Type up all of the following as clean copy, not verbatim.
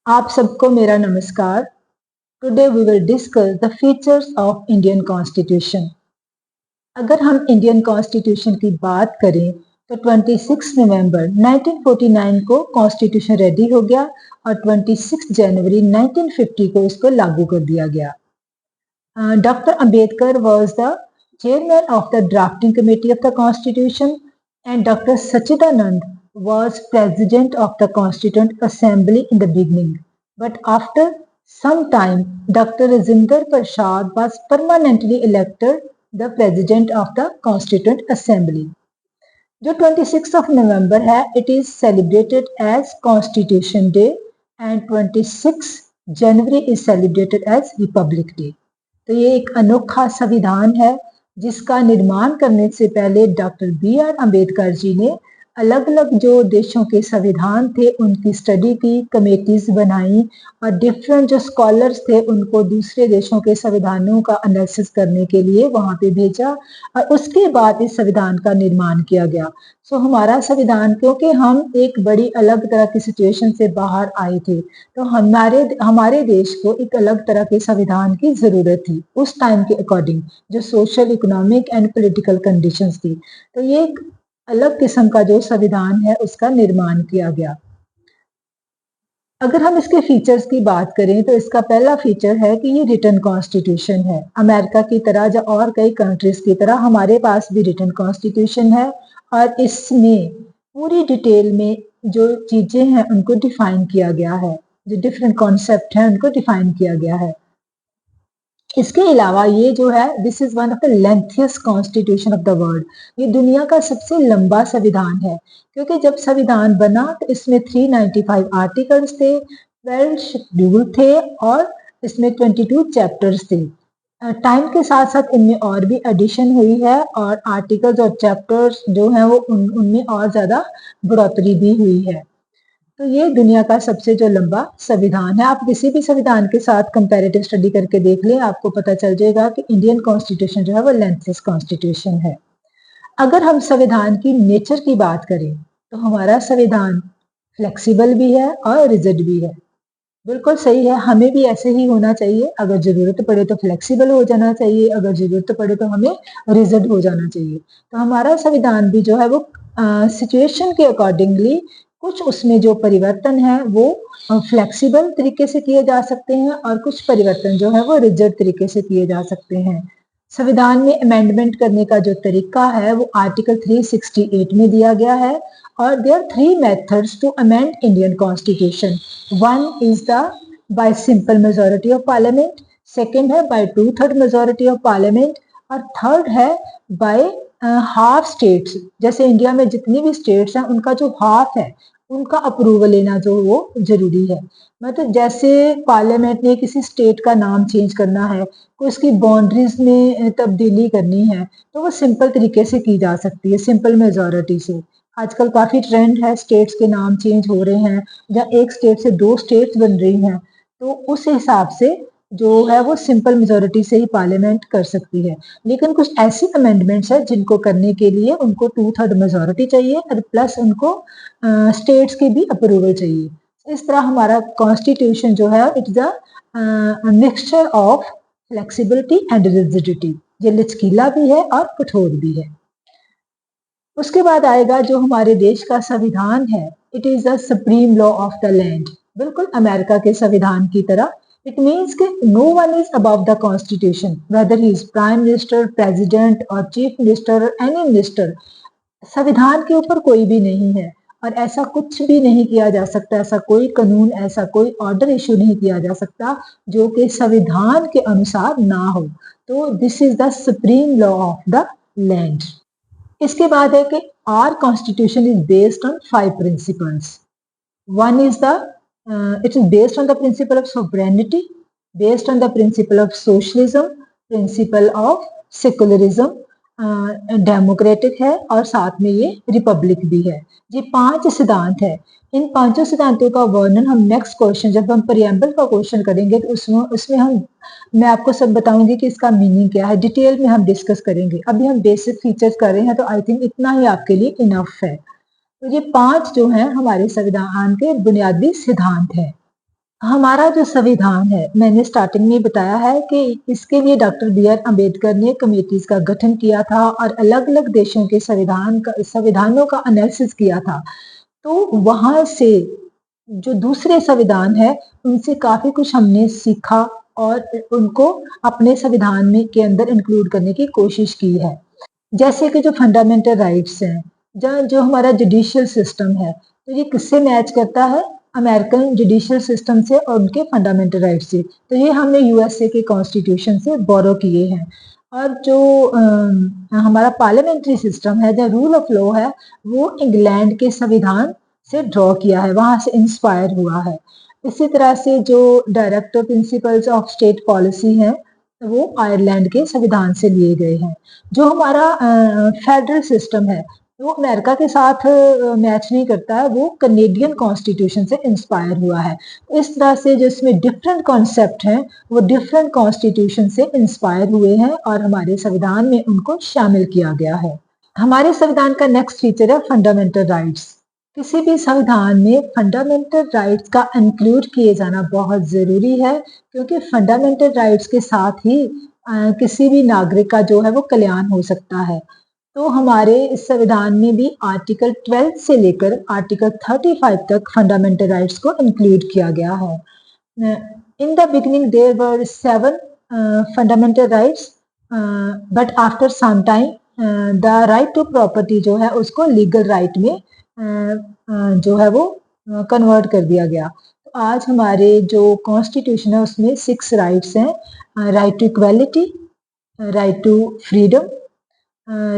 आप सबको मेरा नमस्कार। Today we will discuss the features of Indian constitution. अगर हम इंडियन कॉन्स्टिट्यूशन की बात करें तो 26 नवंबर 1949 को कॉन्स्टिट्यूशन रेडी हो गया और 26 जनवरी 1950 को इसको लागू कर दिया गया। Dr. Ambedkar was the chairman of the drafting committee of the Constitution, and Dr. Sachidanand was president of the Constituent Assembly in the beginning. But after some time, Dr. Rajinder Prasad was permanently elected the president of the Constituent Assembly. जो 26 of November है, it is celebrated as Constitution Day and 26 January is celebrated as Republic Day. तो ये एक अनोखा संविधान है जिसका निर्माण करने से पहले डॉक्टर बी.आर. अम्बेडकर जी ने अलग अलग जो देशों के संविधान थे उनकी स्टडी की, कमेटीज बनाई और डिफरेंट जो स्कॉलर्स थे उनको दूसरे देशों के संविधानों का एनालिसिस करने के लिए वहां पे भेजा और उसके बाद इस संविधान का निर्माण किया गया। सो हमारा संविधान, क्योंकि हम एक बड़ी अलग तरह की सिचुएशन से बाहर आए थे, तो हमारे देश को एक अलग तरह के संविधान की जरूरत थी उस टाइम के अकॉर्डिंग, जो social, economic and political conditions थी। तो ये एक अलग किस्म का जो संविधान है उसका निर्माण किया गया। अगर हम इसके फीचर्स की बात करें तो इसका पहला फीचर है कि ये रिटन कॉन्स्टिट्यूशन है। अमेरिका की तरह या और कई कंट्रीज की तरह हमारे पास भी रिटन कॉन्स्टिट्यूशन है और इसमें पूरी डिटेल में जो चीजें हैं उनको डिफाइन किया गया है, जो डिफरेंट कॉन्सेप्ट हैं उनको डिफाइन किया गया है। इसके अलावा ये जो है, this is one of the lengthiest constitution of the world. ये दुनिया का सबसे लंबा संविधान है, क्योंकि जब संविधान बना तो इसमें 395 आर्टिकल्स थे, 12 शेड्यूल थे और इसमें 22 चैप्टर्स थे। टाइम के साथ साथ इनमें और भी एडिशन हुई है और आर्टिकल्स और चैप्टर्स जो हैं वो उनमें और ज्यादा बढ़ोतरी भी हुई है। तो ये दुनिया का सबसे जो लंबा संविधान है। आप किसी भी संविधान के साथ कंपैरेटिव स्टडी करके देख लें, आपको पता चल जाएगा कि इंडियन कॉन्स्टिट्यूशन जो है वो लेंथलेस कॉन्स्टिट्यूशन है। अगर हम संविधान की नेचर की बात करें तो हमारा संविधान फ्लेक्सिबल भी है और रिजिड भी है। बिल्कुल सही है, हमें भी ऐसे ही होना चाहिए। अगर जरूरत पड़े तो फ्लेक्सिबल हो जाना चाहिए, अगर जरूरत पड़े तो हमें रिजिड हो जाना चाहिए। तो हमारा संविधान भी जो है वो सिचुएशन के अकॉर्डिंगली कुछ उसमें जो परिवर्तन है वो फ्लेक्सिबल तरीके से किए जा सकते हैं और कुछ परिवर्तन जो है वो रिजिड तरीके से किए जा सकते हैं। संविधान में अमेंडमेंट करने का जो तरीका है वो आर्टिकल 368 में दिया गया है और there are 3 methods to amend Indian constitution. One is the by simple majority of parliament, second है बाय 2/3 मेजोरिटी ऑफ पार्लियामेंट और थर्ड है बाय हाफ स्टेट्स। जैसे इंडिया में जितनी भी स्टेट्स हैं उनका जो हाफ है उनका अप्रूवल लेना जो वो जरूरी है। मतलब जैसे पार्लियामेंट ने किसी स्टेट का नाम चेंज करना है, कोई उसकी बाउंड्रीज में तब्दीली करनी है, तो वो सिंपल तरीके से की जा सकती है, सिंपल मेजोरिटी से। आजकल काफी ट्रेंड है, स्टेट्स के नाम चेंज हो रहे हैं या एक स्टेट से 2 स्टेट्स बन रही हैं, तो उस हिसाब से जो है वो सिंपल मेजोरिटी से ही पार्लियामेंट कर सकती है। लेकिन कुछ ऐसी अमेंडमेंट्स है जिनको करने के लिए उनको 2/3 मेजोरिटी चाहिए और प्लस उनको स्टेट्स की भी अप्रूवल चाहिए। इस तरह हमारा कॉन्स्टिट्यूशन जो है it is a mixture of flexibility and rigidity. ये लचकीला भी है और कठोर भी है। उसके बाद आएगा जो हमारे देश का संविधान है, it is the supreme law of the land. बिल्कुल अमेरिका के संविधान की तरह इट मीन्स कि no one is above the constitution, whether he is prime minister, president और चीफ मिनिस्टर और एनी मिनिस्टर। संविधान के ऊपर कोई भी नहीं है और ऐसा कुछ भी नहीं किया जा सकता, ऐसा कोई कानून, ऐसा कोई ऑर्डर इशू नहीं किया जा सकता जो कि संविधान के अनुसार ना हो। तो this is the supreme law of the land. इसके बाद है कि our constitution is based on 5 principles. One is it is based on the principle of sovereignty, based on the principle of socialism, principle of secularism, democratic है और साथ में ये Republic भी है। ये 5 सिद्धांत है। इन 5 सिद्धांतों का वर्णन हम नेक्स्ट क्वेश्चन, जब हम प्रियम्बल का क्वेश्चन करेंगे तो उसमें मैं आपको सब बताऊंगी कि इसका मीनिंग क्या है, डिटेल में हम डिस्कस करेंगे। अभी हम बेसिक फीचर्स कर रहे हैं तो आई थिंक इतना ही आपके लिए इनफ है। तो ये 5 जो हैं हमारे संविधान के बुनियादी सिद्धांत हैं। हमारा जो संविधान है, मैंने स्टार्टिंग में बताया है कि इसके लिए डॉक्टर बी आर अम्बेडकर ने कमेटीज का गठन किया था और अलग-अलग देशों के संविधानों का एनालिसिस किया था। तो वहाँ से जो दूसरे संविधान है, उनसे काफ़ी कुछ हमने सीखा और उनको अपने संविधान में के अंदर इंक्लूड करने की कोशिश की है। जैसे कि जो फंडामेंटल राइट्स हैं, जो हमारा जुडिशियल सिस्टम है, तो ये किससे मैच करता है? अमेरिकन जुडिशियल सिस्टम से और उनके फंडामेंटल राइट्स से। तो ये हमने यूएसए के कॉन्स्टिट्यूशन से बोरो किए हैं। और जो हमारा पार्लियामेंट्री सिस्टम है, जो रूल ऑफ लॉ है, वो इंग्लैंड के संविधान से ड्रॉ किया है, वहाँ से इंस्पायर हुआ है। इसी तरह से जो director principles of state policy हैं, वो आयरलैंड के संविधान से लिए गए हैं। जो हमारा फेडरल सिस्टम है, वो अमेरिका के साथ मैच नहीं करता है, वो कनेडियन कॉन्स्टिट्यूशन से इंस्पायर हुआ है। इस तरह से जो इसमें डिफरेंट कॉन्सेप्ट हैं, वो डिफरेंट कॉन्स्टिट्यूशन से इंस्पायर हुए हैं और हमारे संविधान में उनको शामिल किया गया है। हमारे संविधान का नेक्स्ट फीचर है फंडामेंटल राइट्स। किसी भी संविधान में फंडामेंटल राइट्स का इंक्लूड किए जाना बहुत ज़रूरी है, क्योंकि फंडामेंटल राइट्स के साथ ही किसी भी नागरिक का जो है वो कल्याण हो सकता है। तो हमारे इस संविधान में भी आर्टिकल 12 से लेकर आर्टिकल 35 तक फंडामेंटल राइट्स को इंक्लूड किया गया है। In the beginning there were 7 fundamental rights, but after some time the right to property जो है उसको लीगल राइट में जो है वो कन्वर्ट कर दिया गया। तो आज हमारे जो कॉन्स्टिट्यूशन है उसमें 6 राइट्स हैं। Right to equality, right to freedom,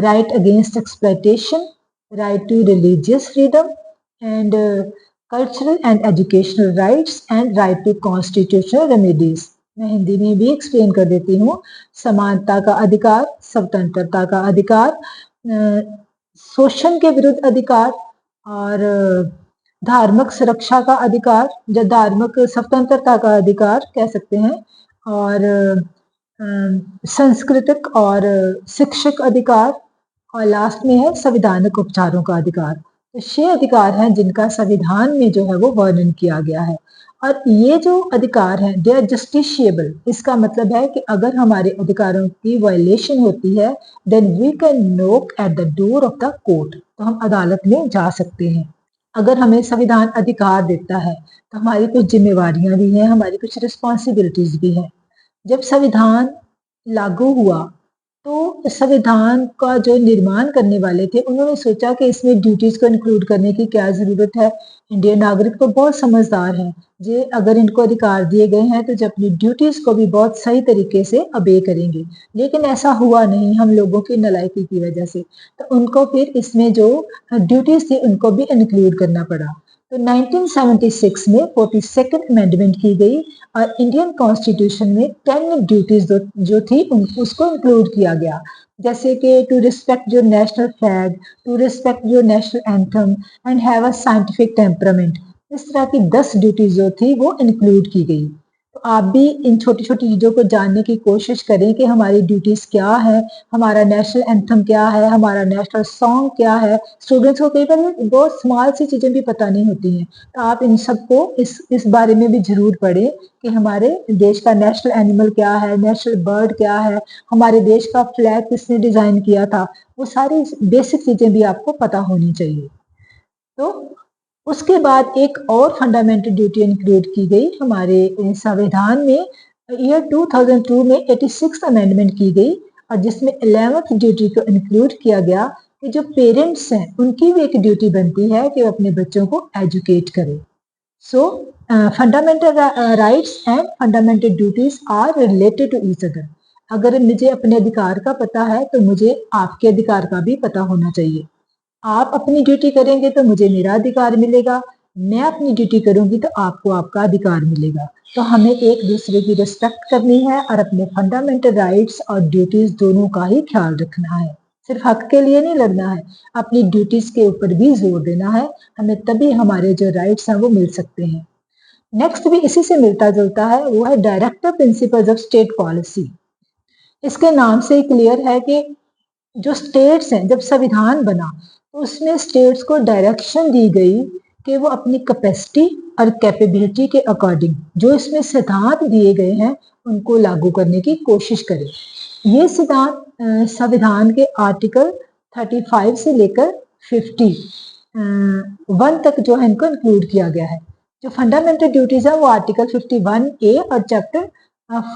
right against exploitation, right to religious freedom, and cultural and educational rights, and right to constitutional remedies. मैं हिंदी में भी एक्सप्लेन कर देती हूँ। समानता का अधिकार, स्वतंत्रता का अधिकार, शोषण के विरुद्ध अधिकार और धार्मिक सुरक्षा का अधिकार, जो धार्मिक स्वतंत्रता का अधिकार कह सकते हैं, और सांस्कृतिक और शिक्षक अधिकार, और लास्ट में है संवैधानिक उपचारों का अधिकार। तो 6 अधिकार हैं जिनका संविधान में जो है वो वर्णन किया गया है। और ये जो अधिकार हैं दे आर जस्टिशिएबल। इसका मतलब है कि अगर हमारे अधिकारों की वायलेशन होती है, then we can knock at the door of the court. तो हम अदालत में जा सकते हैं। अगर हमें संविधान अधिकार देता है तो हमारी कुछ जिम्मेवारियां भी हैं, हमारी कुछ रिस्पॉन्सिबिलिटीज भी हैं। जब संविधान लागू हुआ तो संविधान का जो निर्माण करने वाले थे उन्होंने सोचा कि इसमें ड्यूटीज को इंक्लूड करने की क्या जरूरत है। इंडियन नागरिक तो बहुत समझदार हैं, जे अगर इनको अधिकार दिए गए हैं तो जो अपनी ड्यूटीज को भी बहुत सही तरीके से अबे करेंगे। लेकिन ऐसा हुआ नहीं, हम लोगों की नालायकी की वजह से। तो उनको फिर इसमें जो ड्यूटीज थी उनको भी इंक्लूड करना पड़ा। तो 1976 में 42nd अमेंडमेंट की गई और इंडियन कॉन्स्टिट्यूशन में 10 ड्यूटीज जो थी उसको इंक्लूड किया गया, जैसे कि to respect your national flag, to respect your national anthem and have a scientific temperament. इस तरह की 10 ड्यूटीज जो थी वो इंक्लूड की गई। तो आप भी इन छोटी छोटी चीज़ों को जानने की कोशिश करें कि हमारी ड्यूटीज क्या है, हमारा नेशनल एंथम क्या है, हमारा नेशनल सॉन्ग क्या है। स्टूडेंट्स को कई बार बहुत स्मॉल सी चीज़ें भी पता नहीं होती हैं, तो आप इन सबको इस बारे में भी जरूर पढ़ें कि हमारे देश का नेशनल एनिमल क्या है, नेशनल बर्ड क्या है, हमारे देश का फ्लैग किसने डिज़ाइन किया था। वो सारी बेसिक चीज़ें भी आपको पता होनी चाहिए। तो उसके बाद एक और फंडामेंटल ड्यूटी इंक्लूड की गई हमारे संविधान में। ईयर 2002 में 86th अमेंडमेंट की गई और जिसमें 11th ड्यूटी को इंक्लूड किया गया कि जो पेरेंट्स हैं उनकी भी एक ड्यूटी बनती है कि वो अपने बच्चों को एजुकेट करें। So fundamental rights and fundamental duties are related to each other. अगर मुझे अपने अधिकार का पता है तो मुझे आपके अधिकार का भी पता होना चाहिए। आप अपनी ड्यूटी करेंगे तो मुझे मेरा अधिकार मिलेगा, मैं अपनी ड्यूटी करूंगी तो आपको आपका अधिकार मिलेगा। तो हमें एक दूसरे की रिस्पेक्ट करनी है और अपने फंडामेंटल राइट्स और ड्यूटीज दोनों का ही ख्याल रखना है। सिर्फ हक के लिए नहीं लड़ना है, अपनी ड्यूटीज के ऊपर भी जोर देना है। हमें तभी हमारे जो राइट्स हैं वो मिल सकते हैं। नेक्स्ट भी इसी से मिलता जुलता है, वो है directive principles of state policy. इसके नाम से क्लियर है कि जो स्टेट्स हैं, जब संविधान बना तो उसमें स्टेट्स को डायरेक्शन दी गई कि वो अपनी कैपेसिटी और कैपेबिलिटी के अकॉर्डिंग जो इसमें सिद्धांत दिए गए हैं उनको लागू करने की कोशिश करें। ये सिद्धांत संविधान के आर्टिकल 35 से लेकर 51 तक जो है इनको इंक्लूड किया गया है। जो फंडामेंटल ड्यूटीज है वो आर्टिकल 51A और चैप्टर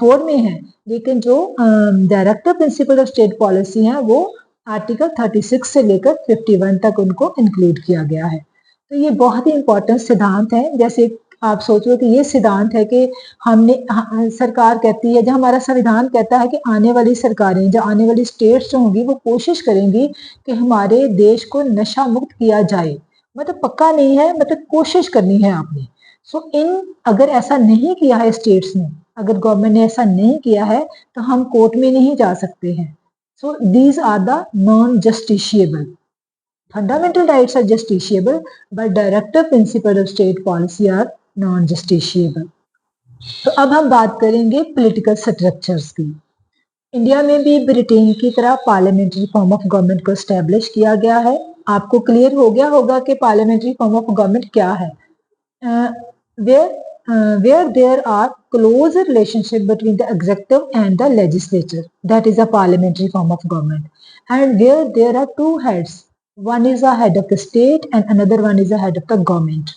4 में है, लेकिन जो directive principle of state policy है वो आर्टिकल 36 से लेकर 51 तक उनको इंक्लूड किया गया है। तो ये बहुत ही इंपॉर्टेंट सिद्धांत है। जैसे आप सोचो कि ये सिद्धांत है कि सरकार कहती है, जब हमारा संविधान कहता है कि आने वाली सरकारें, जो आने वाली स्टेट्स जो होंगी वो कोशिश करेंगी कि हमारे देश को नशा मुक्त किया जाए। मतलब पक्का नहीं है, मतलब कोशिश करनी है आपने। सो अगर ऐसा नहीं किया है स्टेट्स ने, अगर गवर्नमेंट ने ऐसा नहीं किया है तो हम कोर्ट में नहीं जा सकते हैं। So these are the non justiciable. Fundamental rights are justiciable, but directive principle of state policy are non-justiciable. तो अब हम बात करेंगे पॉलिटिकल स्ट्रक्चर्स की। इंडिया में भी ब्रिटेन की तरह पार्लियामेंट्री फॉर्म ऑफ गवर्नमेंट को एस्टेब्लिश किया गया है। आपको क्लियर हो गया होगा कि पार्लियामेंट्री फॉर्म ऑफ गवर्नमेंट क्या है। where there are close relationship between the executive and the legislature, that is a parliamentary form of government, and where there are two heads. One is a head of the state and another one is a head of the government.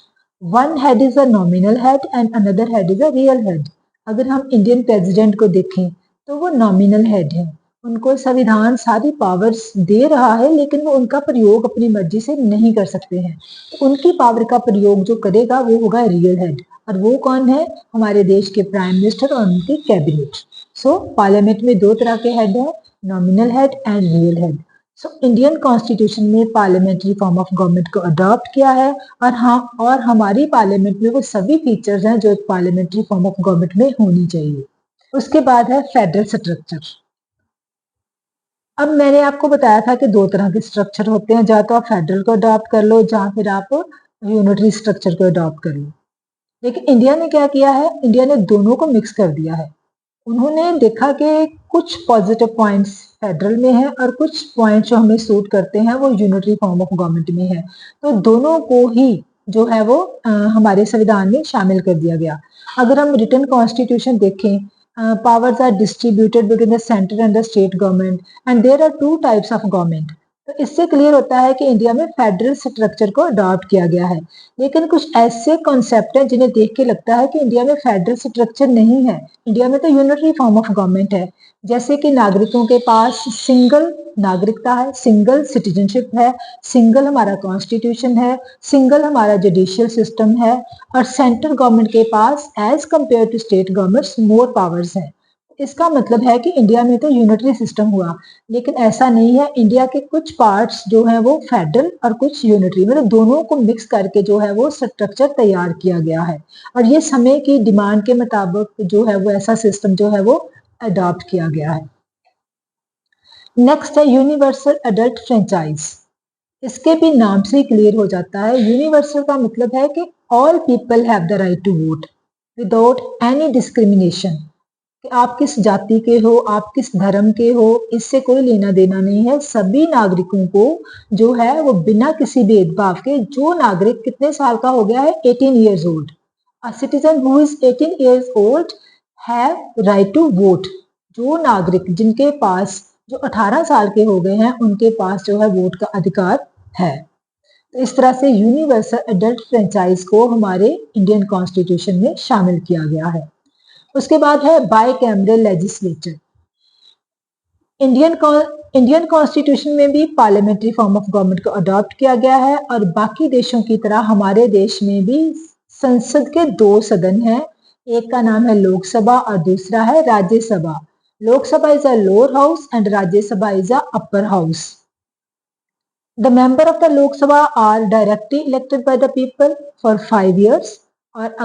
One head is a nominal head and another head is a real head. अगर हम Indian president को देखें तो वो nominal head है, उनको संविधान सारी पावर्स दे रहा है लेकिन वो उनका प्रयोग अपनी मर्जी से नहीं कर सकते हैं। तो उनकी पावर का प्रयोग जो करेगा वो होगा रियल हेड, और वो कौन है? हमारे देश के प्राइम मिनिस्टर और उनकी कैबिनेट। सो पार्लियामेंट में दो तरह के हेड हैं, nominal head and real head. So Indian constitution में पार्लियामेंट्री फॉर्म ऑफ गवर्नमेंट को अडॉप्ट किया है, और हमारी पार्लियामेंट में वो सभी फीचर्स हैं जो एक पार्लियामेंट्री फॉर्म ऑफ गवर्नमेंट में होनी चाहिए। उसके बाद है फेडरल स्ट्रक्चर। अब मैंने आपको बताया था कि दो तरह के स्ट्रक्चर होते हैं, या तो आप फेडरल को अडॉप्ट कर लो या फिर आप यूनिटरी स्ट्रक्चर को अडॉप्ट कर लो। लेकिन इंडिया ने क्या किया है? इंडिया ने दोनों को मिक्स कर दिया है। उन्होंने देखा कि कुछ पॉजिटिव पॉइंट्स फेडरल में है और कुछ पॉइंट्स जो हमें सूट करते हैं वो यूनिटरी फॉर्म ऑफ गवर्नमेंट में है, तो दोनों को ही जो है वो हमारे संविधान में शामिल कर दिया गया। अगर हम रिटन कॉन्स्टिट्यूशन देखें, powers are distributed between the center and the state government and there are two types of government। तो इससे क्लियर होता है कि इंडिया में फेडरल स्ट्रक्चर को अडॉप्ट किया गया है। लेकिन कुछ ऐसे कॉन्सेप्ट हैं जिन्हें देख के लगता है कि इंडिया में फेडरल स्ट्रक्चर नहीं है, इंडिया में तो यूनिटरी फॉर्म ऑफ गवर्नमेंट है। जैसे कि नागरिकों के पास सिंगल नागरिकता है, सिंगल सिटीजनशिप है, सिंगल हमारा कॉन्स्टिट्यूशन है, सिंगल हमारा जुडिशियल सिस्टम है, और सेंट्रल गवर्नमेंट के पास as compare to state governments more powers है। इसका मतलब है कि इंडिया में तो यूनिटरी सिस्टम हुआ, लेकिन ऐसा नहीं है। इंडिया के कुछ पार्ट्स जो है वो फेडरल और कुछ यूनिटरी, मतलब दोनों को मिक्स करके जो है वो स्ट्रक्चर तैयार किया गया है, और ये समय की डिमांड के मुताबिक जो है वो ऐसा सिस्टम जो है वो अडॉप्ट किया गया है। नेक्स्ट है यूनिवर्सल एडल्ट फ्रेंचाइज। इसके भी नाम से ही क्लियर हो जाता है। यूनिवर्सल का मतलब है कि all people have the right to vote without any discrimination. कि आप किस जाति के हो, आप किस धर्म के हो, इससे कोई लेना देना नहीं है। सभी नागरिकों को जो है वो बिना किसी भेदभाव के, जो नागरिक कितने साल का हो गया है, 18 years old, a citizen who is 18 years old have right to vote. जो नागरिक जिनके पास जो 18 साल के हो गए हैं उनके पास जो है वोट का अधिकार है। तो इस तरह से यूनिवर्सल एडल्ट फ्रेंचाइज को हमारे इंडियन कॉन्स्टिट्यूशन में शामिल किया गया है। उसके बाद है बाइकैमरल लेजिस्लेचर। इंडियन कॉन्स्टिट्यूशन में भी पार्लियामेंट्री फॉर्म ऑफ गवर्नमेंट को अडॉप्ट किया गया है, और बाकी देशों की तरह हमारे देश में भी संसद के दो सदन हैं। एक का नाम है लोकसभा और दूसरा है Rajya Sabha. Lok Sabha is a lower house and Rajya Sabha is a upper house. The member of the Lok Sabha are directly elected by the people for 5 years। और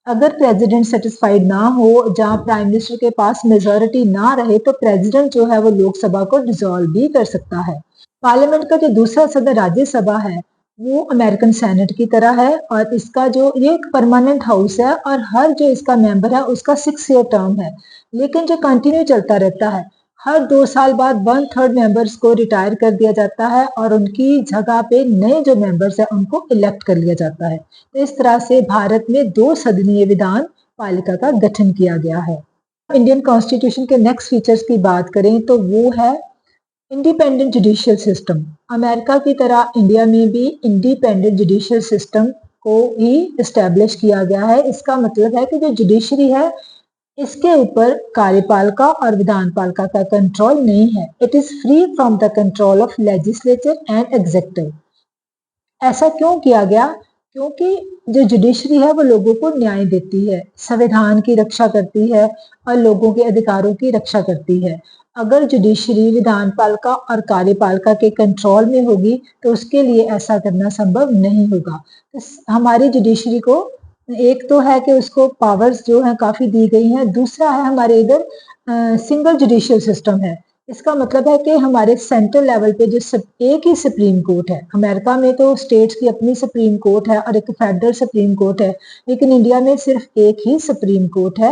अगर प्रेसिडेंट सेटिस्फाइड ना हो, जहां प्राइम मिनिस्टर के पास मेजोरिटी ना रहे, तो प्रेसिडेंट जो है वो लोकसभा को डिसॉल्व भी कर सकता है। पार्लियामेंट का जो दूसरा सदन राज्यसभा है वो अमेरिकन सेनेट की तरह है, और इसका जो ये एक परमानेंट हाउस है, और हर जो इसका मेंबर है उसका 6 ईयर टर्म है, लेकिन जो कंटिन्यू चलता रहता है। हर 2 साल बाद 1/3 मेंबर्स को रिटायर कर दिया जाता है और उनकी जगह पे नए जो मेंबर्स हैं उनको इलेक्ट कर लिया जाता है। तो इस तरह से भारत में 2 सदनीय विधान पालिका का गठन किया गया है। इंडियन कॉन्स्टिट्यूशन के नेक्स्ट फीचर्स की बात करें तो वो है इंडिपेंडेंट जुडिशियल सिस्टम। अमेरिका की तरह इंडिया में भी इंडिपेंडेंट जुडिशियल सिस्टम को ही इस्टेब्लिश किया गया है। इसका मतलब है कि जो जुडिशरी है इसके ऊपर कार्यपालिका और विधानपालिका का कंट्रोल नहीं है। It is free from the control of legislature and executive. ऐसा क्यों किया गया? क्योंकि जो जुडिशरी है वो लोगों को न्याय देती है, संविधान की रक्षा करती है और लोगों के अधिकारों की रक्षा करती है। अगर जुडिशरी विधानपालिका और कार्यपालिका के कंट्रोल में होगी तो उसके लिए ऐसा करना संभव नहीं होगा। तो हमारी जुडिशरी को एक तो है कि उसको पावर्स जो है काफी दी गई हैं, दूसरा है हमारे इधर सिंगल जुडिशियल सिस्टम है। इसका मतलब है कि हमारे सेंट्रल लेवल पे जो एक ही सुप्रीम कोर्ट है। अमेरिका में तो स्टेट्स की अपनी सुप्रीम कोर्ट है और एक फेडरल सुप्रीम कोर्ट है, लेकिन इंडिया में सिर्फ एक ही सुप्रीम कोर्ट है।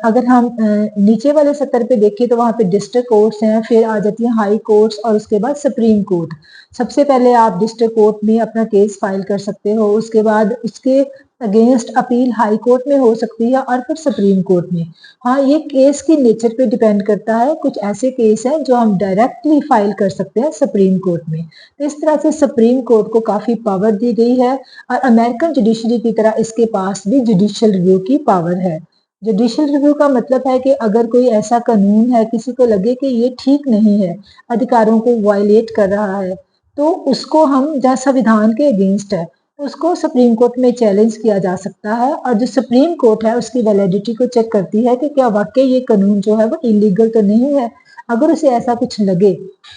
अगर हम नीचे वाले स्तर पे देखें तो वहाँ पे डिस्ट्रिक्ट कोर्ट्स हैं, फिर आ जाती हैं हाई कोर्ट्स और उसके बाद सुप्रीम कोर्ट। सबसे पहले आप डिस्ट्रिक्ट कोर्ट में अपना केस फाइल कर सकते हो, उसके बाद उसके अगेंस्ट अपील हाई कोर्ट में हो सकती है और फिर सुप्रीम कोर्ट में। हाँ, ये केस की नेचर पे डिपेंड करता है। कुछ ऐसे केस हैं जो हम डायरेक्टली फाइल कर सकते हैं सुप्रीम कोर्ट में। तो इस तरह से सुप्रीम कोर्ट को काफी पावर दी गई है और अमेरिकन जुडिशरी की तरह इसके पास भी जुडिशियल रिव्यू की पावर है। जुडिशियल रिव्यू का मतलब है कि अगर कोई ऐसा कानून है किसी को लगे कि ये ठीक नहीं है, अधिकारों को वायलेट कर रहा है, तो उसको हम जहाँ संविधान के अगेंस्ट है तो उसको सुप्रीम कोर्ट में चैलेंज किया जा सकता है और जो सुप्रीम कोर्ट है उसकी वैलिडिटी को चेक करती है कि क्या वाकई ये कानून जो है वो इलीगल तो नहीं है। अगर उसे ऐसा कुछ लगे,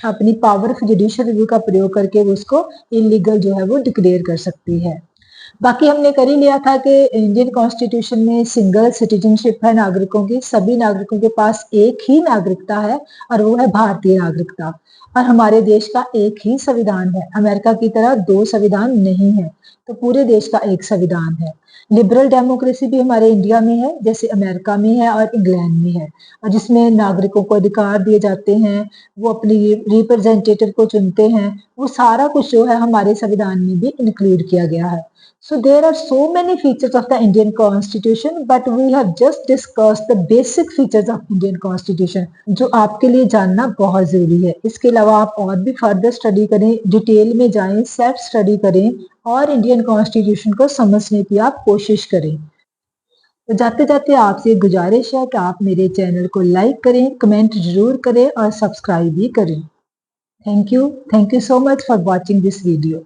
अपनी पावर ऑफ जुडिशियल रिव्यू का प्रयोग करके वो उसको इलीगल जो है वो डिक्लेयर कर सकती है। बाकी हमने कर ही लिया था कि इंडियन कॉन्स्टिट्यूशन में सिंगल सिटीजनशिप है नागरिकों की। सभी नागरिकों के पास एक ही नागरिकता है और वो है भारतीय नागरिकता। और हमारे देश का एक ही संविधान है। अमेरिका की तरह 2 संविधान नहीं है, तो पूरे देश का एक संविधान है। लिबरल डेमोक्रेसी भी हमारे इंडिया में है, जैसे अमेरिका में है और इंग्लैंड में है, और जिसमें नागरिकों को अधिकार दिए जाते हैं, वो अपनी रिप्रेजेंटेटिव को चुनते हैं। वो सारा कुछ जो है हमारे संविधान में भी इंक्लूड किया गया है। So there are so many features of the Indian Constitution, but we have just discussed the basic features of Indian Constitution, जो आपके लिए जानना बहुत जरूरी है। इसके अलावा आप और भी फर्दर स्टडी करें, डिटेल में जाएं, सेल्फ स्टडी करें और इंडियन कॉन्स्टिट्यूशन को समझने की आप कोशिश करें। तो जाते जाते आपसे गुजारिश है कि आप मेरे चैनल को लाइक करें, कमेंट जरूर करें और सब्सक्राइब भी करें। Thank you so much for watching this video.